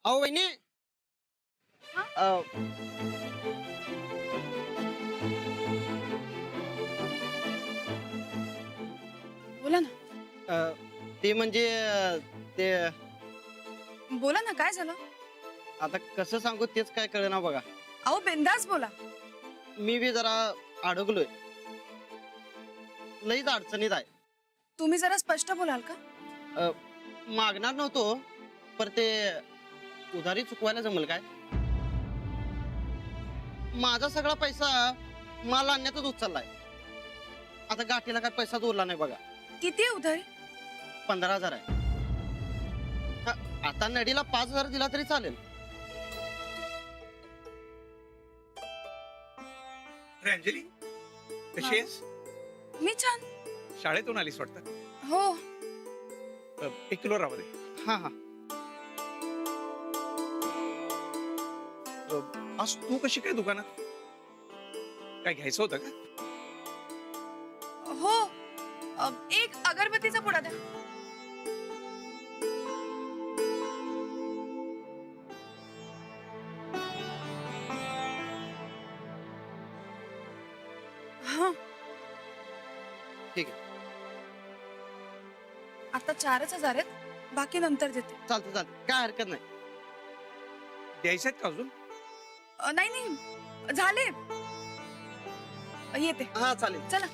अहो वहिनी अ, बोला ना. अ, ते म्हणजे ते बोला ना, काय झालं? आता कसं सांगू तेच काय कळेना बघा. अहो बिंदास बोला. मी बी जरा अडकलोय. लईच अडचणीत आहे. तुम्ही जरा स्पष्ट बोलाल का? अ, मागणार नव्हतो पर ते उधारी चुकवायला जमल काय? माझा सगळा पैसा माल आणण्यातच उचललाय. आता गाठीला काय पैसाच उरला नाही बघा. किती आहे उधारी? 15,000 आहे. आता नडीला 5,000 दिला तरी चालेल. अरे अंजली, कशी आहेस? मी छान. शाळेतून आलीस वाटतं. हो. 1 किलो रवा दे. हा हा. आज तू कशी काय दुकानात? काय घ्यायचं होतं का? हो. एक अगरबत्तीचा पुडा द्या. हा. ठीक आहे. आता 4,000 आहेत, बाकी नंतर देते. चालतं चालतं काय हरकत नाही. द्यायचे आहेत का अजून? नाही नाही, झाले. येते. हा चालेल. चला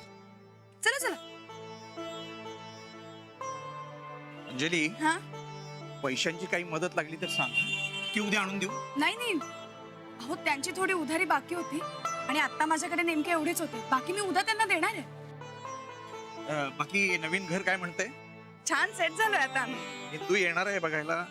चला चला. अंजली, हा. पैशांची काही मदत लागली तर सांग, की उद्या आणून देऊ. नाही नाही, अहो त्यांची थोडी उधारी बाकी होती आणि आता माझ्याकडे नेमके एवढेच होते. बाकी मी उद्या त्यांना देणार आहे. बाकी नवीन घर काय म्हणतंय? छान सेट झालोय आता आम्ही. हिंदू येणार आहे बघायला.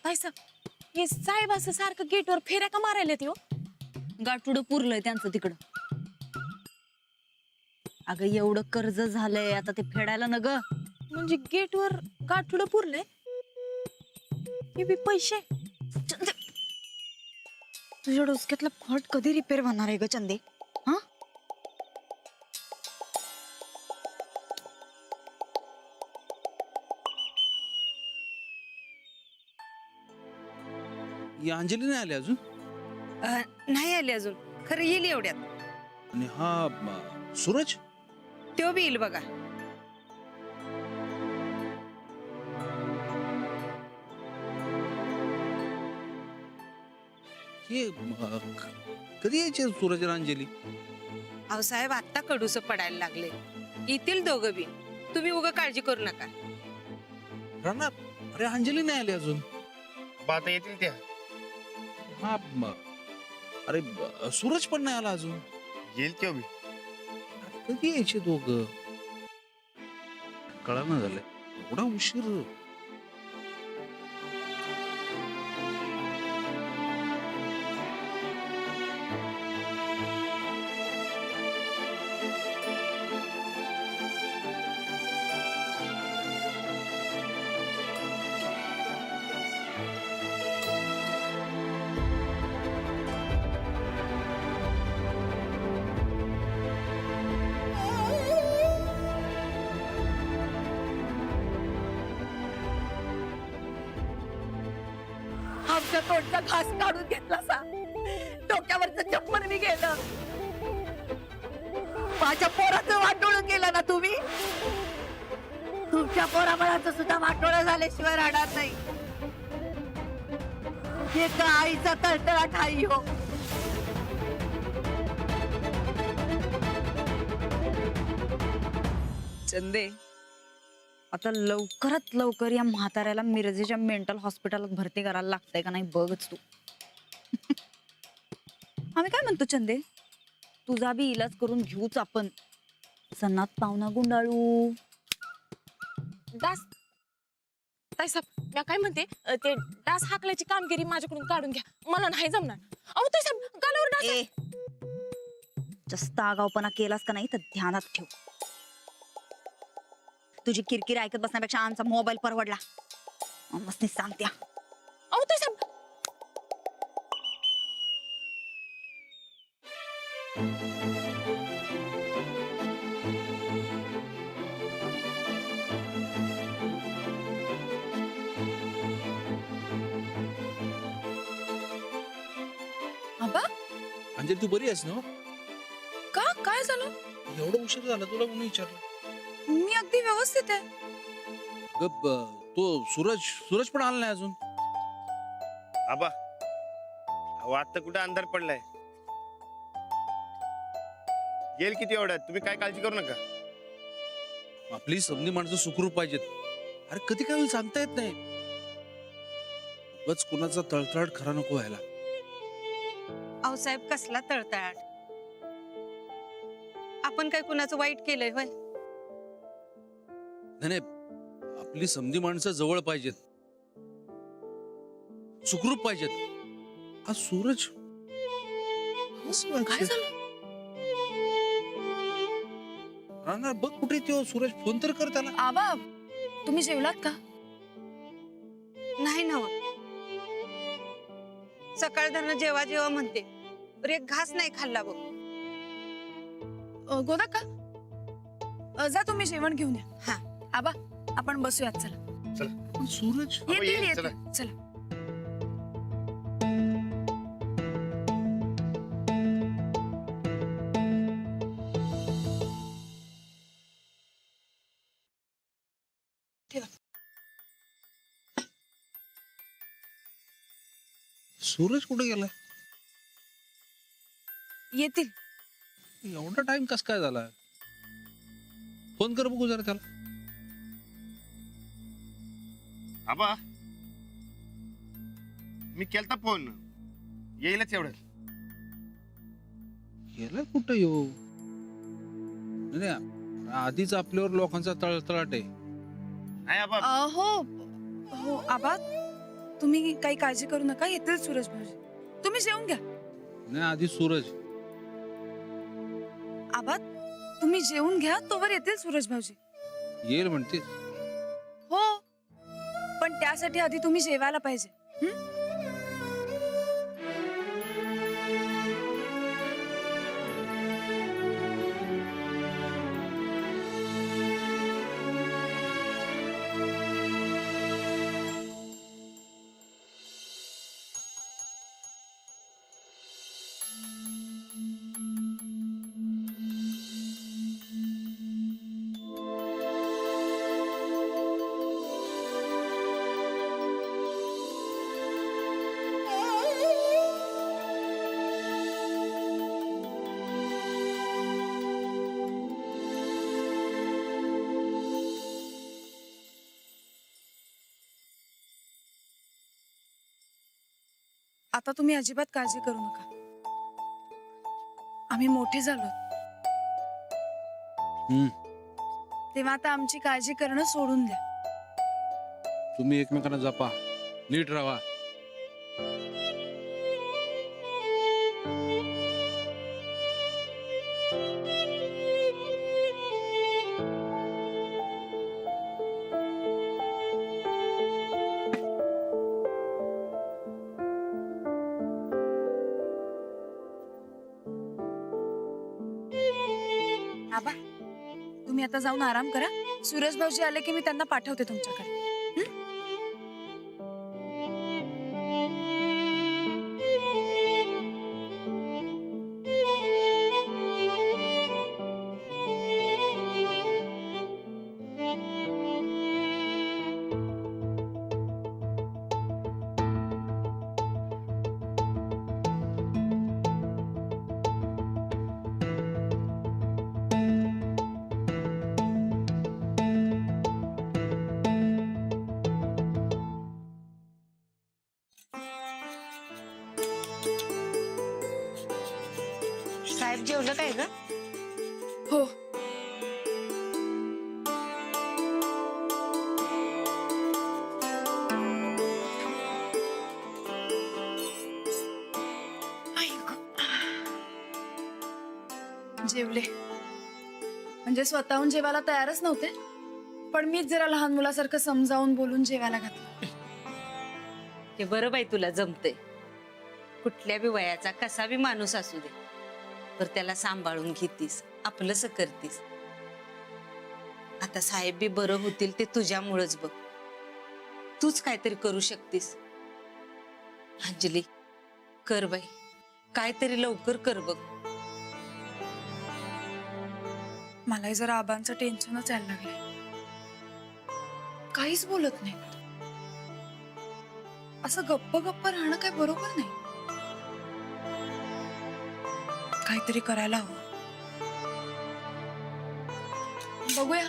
भाई साहेब, हे साहेब असं सारखं गेटवर फेऱ्या का मारायला येते हो? गाठुडं पुरलंय त्यांचं तिकडं. अगं एवढं कर्ज झालंय आता ते फेडायला न ग. म्हणजे गेटवर गाठुडं पुरलंय. हे बी पैसे. चंदे, तुझ्या डोसक्यातला फॉल्ट कधी रिपेअर होणार आहे ग चंदे? हा, या अंजली नाही आली अजून? नाही आली अजून, खरं येईल एवढ्यात. आणि हा सूरज तो बी येईल बघा. हे कधी यायचे सूरज आणि अंजली? अहो साहेब, आत्ता कडूस पडायला लागले. येतील दोघं बी, तुम्ही उगा काळजी करू नका. राणा, अरे अंजली नाही आली अजून. आता येतील त्या. हा अरे सूरज पण नाही आला अजून. येईल किंवा मी. कधी यायचे दोघं? कळाना झालंय एवढा उशीर. आमच्या तोंडचा घास काढून घेतला सा. डोक्यावरचं चप्पल मी गेलं. माझ्या पोराचं वाटोळं केलं ना तुम्ही. तुमच्या पोराबाळाचं सुद्धा वाटोळं झाल्याशिवाय राहणार नाही. हे का आईचा तळतळाट आई हो. चंदे, आता लवकरात लवकर या म्हाताऱ्याला मिरजेच्या मेंटल हॉस्पिटलात भरती करायला लागतंय का नाही बघच तू. आम्ही काय म्हणतो चंदे, तुझा बी इलाज करून घेऊच आपण. सणात पाहुणा गुंडाळू. डास ताई साहेब मी काय म्हणते ते डास हाकल्याची कामगिरी माझ्याकडून काढून घ्या, मला नाही जमणार. अहो ताई साहेब गालावर डास आहे. जास्त आगाऊपणा केलास का नाही तर ध्यानात ठेव. तुझी किरकिर ऐकत बसण्यापेक्षा आमचा मोबाईल परवडला. मस्त सांगत्या. अहो ताई साहेब आबा अंजली तू बरी आहेस ना? का काय झालं? एवढा उशीर झाला तुला म्हणून विचारलं. मी अगदी व्यवस्थित आहे. तो सूरज पण आला नाही अजून. आबा अहो आता कुठे अंधार पडलाय, येईल किती एवढ्यात, तुम्ही काय काळजी करू नका. आपली समधी माणसं सुखरूप पाहिजेत. अरे कधी काय होईल सांगता येत नाही. उगाच कुणाचा तळतळाट खरा नको व्हायला. अहो साहेब कसला तळतळाट, आपण काय कुणाचं वाईट केलंय होय? नाही नाही, आपली समधी माणसं जवळ पाहिजेत, सुखरूप पाहिजेत. आज सूरज काय झालं? राहणार बघ कुठे तो सूरज, फोन तर कर त्याला. आबा तुम्ही जेवलात का? नाही ना हो. सकाळ धरणं जेवा जेवा म्हणते, पण एक घास नाही खाल्ला बघ. गोदा का जा तुम्ही जेवण घेऊन या. हा. आबा आपण बसूयात चला. सूरज येईल, येतील चला. चला. सूरज कुठे गेला? येतील. एवढा टाइम कस काय झाला? फोन कर बघू जरा त्याला. आबा मी केलता फोन, येईलच एवढं. गेला कुठं येऊ? नाही आधीच आपल्यावर लोकांचा तळतळाट आहे. नाही आबा हो हो आबा तुम्ही काही काळजी करू नका, येतील सूरज भाऊजी. तुम्ही जेवून घ्या. नाही आधी सूरज. आबा तुम्ही जेवून घ्या, तोवर येतील सूरज भाऊजी. येईल म्हणते. हो पण त्यासाठी आधी तुम्ही जेवायला पाहिजे. आता तुम्ही अजिबात काळजी करू नका. आम्ही मोठे झालो, तेव्हा आता आमची काळजी करणं सोडून द्या. तुम्ही एकमेकांना जपा, नीट राहा. आबा तुम्ही आता जाऊन आराम करा. सूरज भाऊजी आले की मी त्यांना पाठवते तुमच्याकडे. साहेब जेवलं काय ग? हो जेवले. म्हणजे स्वतःहून जेवायला तयारच नव्हते, पण मीच जरा लहान मुलासारखं समजावून बोलून जेवायला घातलं. हे बरं बाई, तुला जमतंय. कुठल्या बी वयाचा कसा बी माणूस असू दे, तर त्याला सांभाळून घेतीस, आपलंस करतीस. आता साहेब बी बरं होतील ते तुझ्यामुळेच बघ. तूच काहीतरी करू शकतीस. अंजली, कर बाई, काहीतरी लवकर कर बघ. मलाही जरा आबांचं टेन्शनच यायला लागलंय. काहीच बोलत नाही. असं गप्प गप्प राहणं काय बरोबर नाही. काहीतरी करायला हवं. बघूया,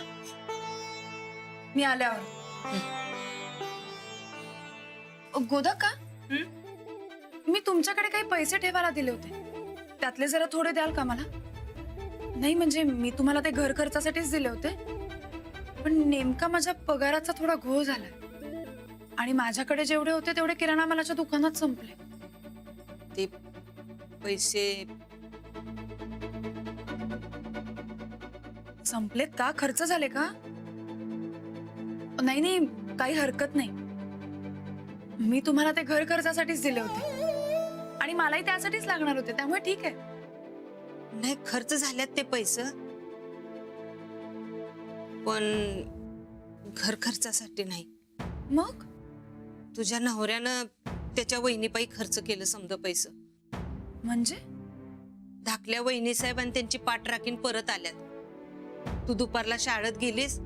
मी आल्यावर. गोदा का मी तुमच्याकडे काही पैसे ठेवायला दिले होते, त्यातले जरा थोडे द्याल का मला? नाही म्हणजे मी तुम्हाला ते घर खर्चासाठीच दिले होते, पण नेमका माझ्या पगाराचा थोडा घोळ झालाय आणि माझ्याकडे जेवढे होते तेवढे किराणा मालाच्या दुकानात संपले. ते पैसे संपलेत का? खर्च झाले का? नाही नाही, काही हरकत नाही. मी तुम्हाला ते घर खर्चासाठीच दिले होते आणि मलाही त्यासाठीच लागणार होते, त्यामुळे ठीक आहे. नाही, खर्च झाल्यात ते पैसे, पण घर खर्चासाठी नाही. मग तुझ्या नवऱ्यानं त्याच्या वहिनीपायी खर्च केलं समजा पैसे. म्हणजे धाकल्या वहिनी साहेब आणि त्यांची पाठ राखीन परत आल्यात. तू दुपारला शाळेत गेलीस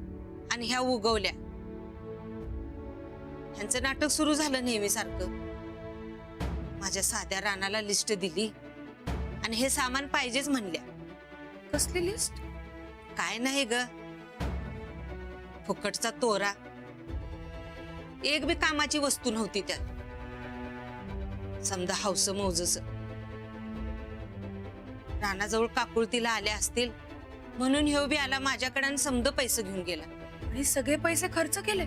आणि ह्या उगवल्या. ह्यांचं नाटक सुरू झालं नेहमी सारखं. माझ्या साध्या रानाला लिस्ट दिली आणि हे सामान पाहिजेच म्हणल्या. कसली लिस्ट? काय नाही ग, फुकटचा तोरा. एक बी कामाची वस्तू नव्हती त्यात. समजा हौस मौजस. रानाजवळ काकुळतीला आल्या असतील म्हणून ह्यो बी आला माझ्याकडे आणि समजा पैसे घेऊन गेला. आणि सगळे पैसे खर्च केले?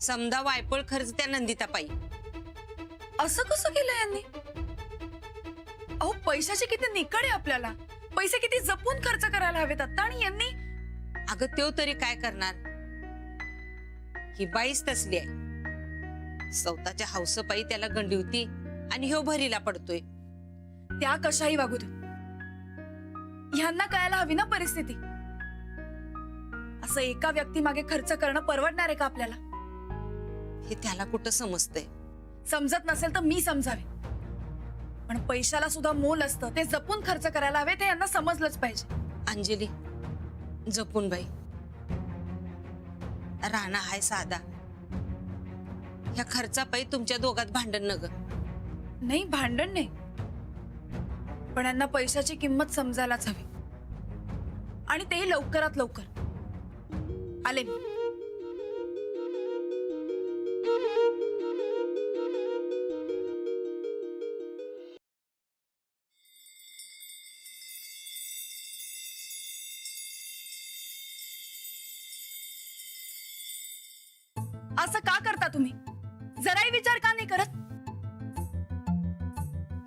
समजा वायपळ खर्च त्या नंदितापायी. असं कसं केलं यांनी? अहो, पैशाची किती निकड आहे आपल्याला. पैसे किती जपून खर्च करायला हवेत आता, आणि यांनी. अगं त्यो तरी काय करणार? ही बाईच तसली आहे. स्वतःच्या हौसपायी त्याला गंडीवती आणि ह्यो भरीला पडतोय. त्या कशाही वागू दे, ह्यांना कळायला हवी ना परिस्थिती. असं एका व्यक्ती मागे खर्च करणं परवडणार आहे का आपल्याला? हे त्याला कुठं समजतंय? समजत नसेल तर मी समजावे, पण पैशाला सुद्धा मोल असतं, ते जपून खर्च करायला हवे, ते यांना समजलंच पाहिजे. अंजली, जपून बाई. राणा हाय साधा. ह्या खर्चापायी तुमच्या दोघात भांडण नग. नाही, भांडण नाही, पण यांना पैशाची किंमत समजायलाच हवी, आणि तेही लवकरात लवकर. आले मी. असं का करता तुम्ही? जराही विचार का नाही करत?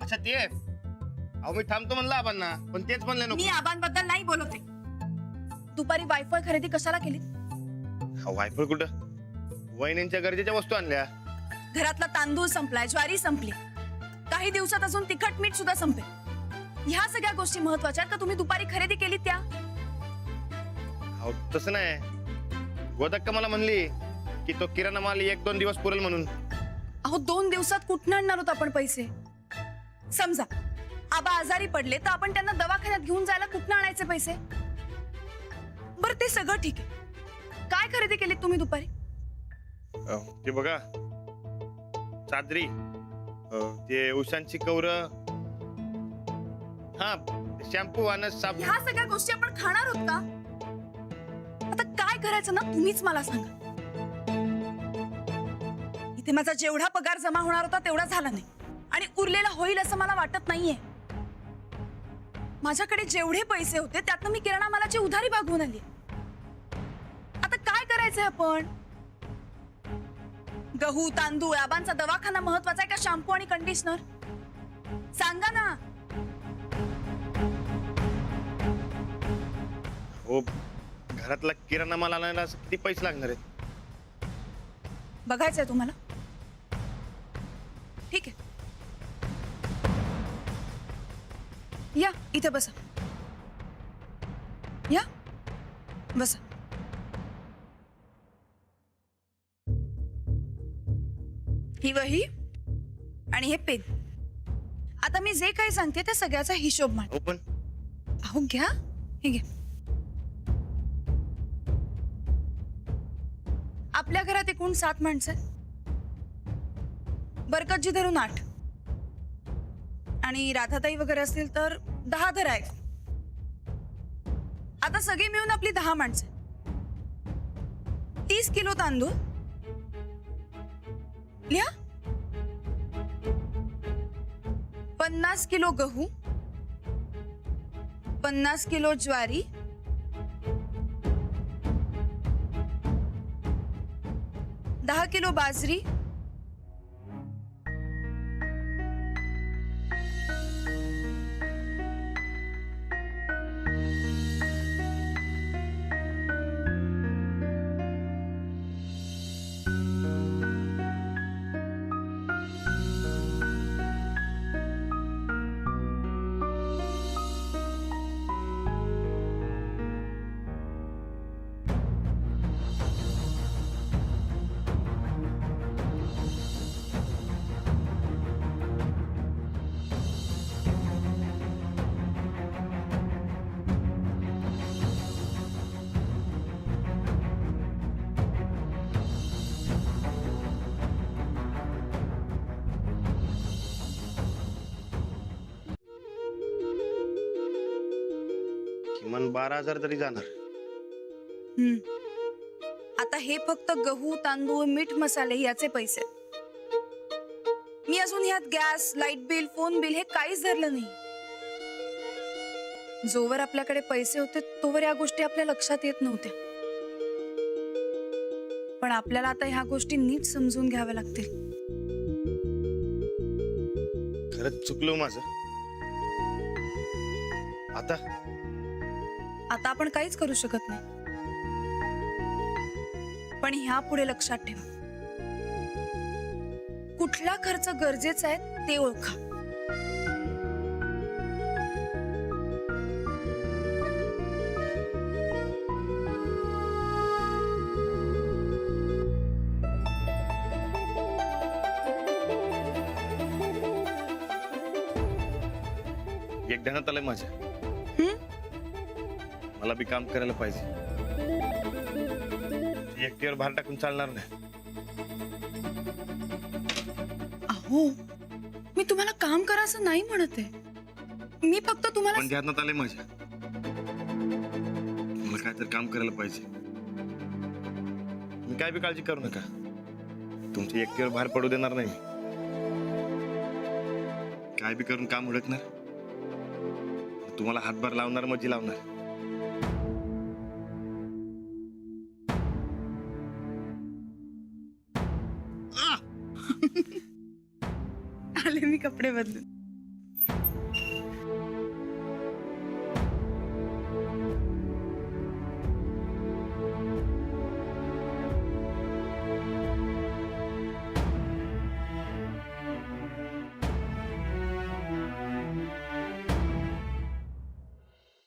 अच्छा ते अहो, मी थांबतो म्हणलं आबांना, पण तेच म्हणले मी नको. आबांबद्दल नाही बोलते. दुपारी वायफाय खरेदी कशाला केली? वायफळ कुठं? वहिनींच्या गरजेच्या वस्तू आणल्या. घरातला तांदूळ संपलाय, ज्वारी संपली, काही दिवसात अजून तिखट मीठ सुद्धा संपेल. ह्या सगळ्या गोष्टी महत्वाच्या का तुम्ही दुपारी खरेदी केली त्या? अहो तसं नाही. गोदक्का मला म्हणली की तो किराणा माल 1-2 दिवस पुरेल म्हणून. अहो 2 दिवसात कुठनं आणणार होत आपण पैसे? समजा आबा आजारी पडले तर आपण त्यांना दवाखान्यात घेऊन जायला कुठनं आणायचे पैसे? बरं ते सगळं ठीक आहे, काय खरेदी केली तुम्ही दुपारी? ते बघा, चादरी, ते उशांची कवर, हा शॅम्पू आणि साबण. ह्या सगळ्या गोष्टी आपण खाणार आहोत का? आता काय करायचं ना, तुम्हीच मला सांगा. इथे माझा जेवढा पगार जमा होणार होता तेवढा झाला नाही, आणि उरलेला होईल असं मला वाटत नाहीये. माझ्याकडे जेवढे पैसे होते त्यातनं मी किराणा मालाची उधारी भागवून आली. आता काय करायचंय आपण? गहू, तांदूळ, आबांचा दवाखाना महत्वाचा आहे का शॅम्पू आणि कंडिशनर? सांगा ना. हो, घरातला किराणा माल आणायला असं किती पैसे लागणार आहेत? बघायचंय तुम्हाला? ठीक आहे, या इथे बसा. या बसा. ही वही आणि हे पेन. आता मी जे काही सांगते त्या सगळ्याचा हिशोब मान. हो पण अहो घ्या, हे घ्या. आपल्या घरात एकूण 7 माणसं आहेत. बरकतजी धरून 8 आणि राधाताई वगैरे असतील तर 10 धरायचं. आता सगळी मिळून आपली 10 माणसं. 30 किलो तांदूळ लिहा. 50 किलो गहू, 50 किलो ज्वारी, 10 किलो बाजरी, 12,000 तरी जाणार. आता हे फक्त गहू, तांदूळ, मीठ, मसाले याचे पैसे. मी अजून यात gas, light bill, phone bill हे काहीच धरलं नाही. जोवर आपल्याकडे पैसे होते तोवर या गोष्टी आपल्या लक्षात येत नव्हत्या. पण आपल्याला आता ह्या गोष्टी नीट समजून घ्याव्या लागतील. खरंच चुकलो माझं. आता आपण काहीच करू शकत नाही. पण ह्या पुढे लक्षात ठेवा, कुठला खर्च गरजेचा आहे ते ओळखा. एक ध्यानात आलंय माझ्या, मला बी काम करायला पाहिजे. एकटीवर भार टाकून चालणार नाही. अहो, मी तुम्हाला काम करा असं नाही म्हणत आहे. मी फक्त तुम्हाला पण ध्यानात आलंय माझ्या, मला काहीतरी काम करायला पाहिजे. मी काय बी काळजी करू नका, तुमची एकटीवर भार पडू देणार नाही. काय बी करून काम उडकणार, तुम्हाला हातभार लावणार, मजी लावणार. आले मी कपडे बदलून.